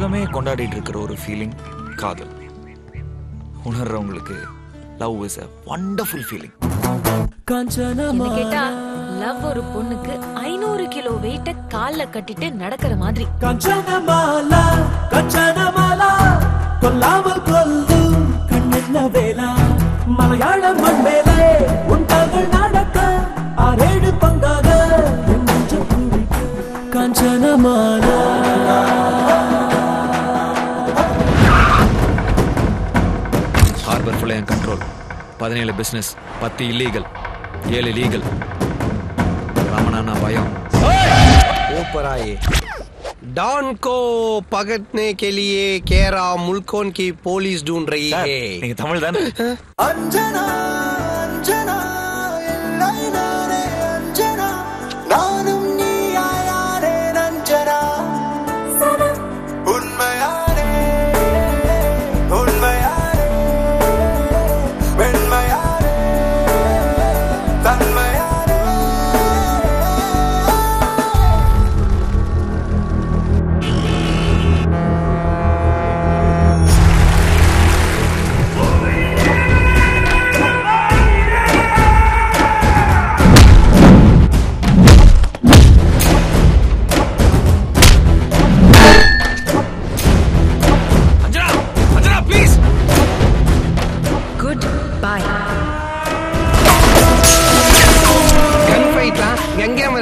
உலகமே கொண்டாடிட்டு இருக்கிற ஒரு ஃபீலிங் காதல். உணர்றவங்களுக்கு love is a wonderful feeling. என்ன கேட்டா லவ் ஒரு பொண்ணுக்கு 500 கிலோ வெயிட்ட கால்ல கட்டிட்டு நடக்கிற மாதிரி. கஞ்சனமாலா கஞ்சனமாலா கொல்லாமல் கொல்லும் கண்ணென்ன வேலா மலையாள மண் மேலே உண்டாகள் நடக்க ஆரேடு பங்காக நெஞ்சம் குடிக்க கஞ்சனமாலா. ஹார்பர் ஃபுல்லா என் கண்ட்ரோல். 17 business, 10 illegal, 7 legal. रमना भयम ऊपर आए। डॉन को पकड़ने के लिए केरा मुल्कों की पुलिस ढूंढ रही है। तमिल दान अंजना अंजना नाने अंजना नानुम नी आयारे अंजना सना उन्मयारे उन्मयारे वेन्मयारे तन्मयारे.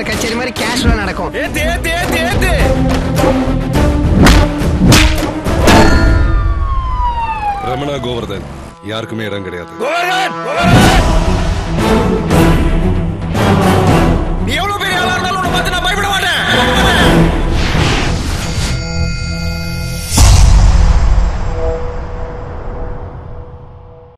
कचेरी मारी कैश நடக்கும். ஏத்து ஏத்து ஏத்து ஏத்து. ரமணா கோவர்தன் யாருக்குமே இடம் கிடையாது. கோவர்தன்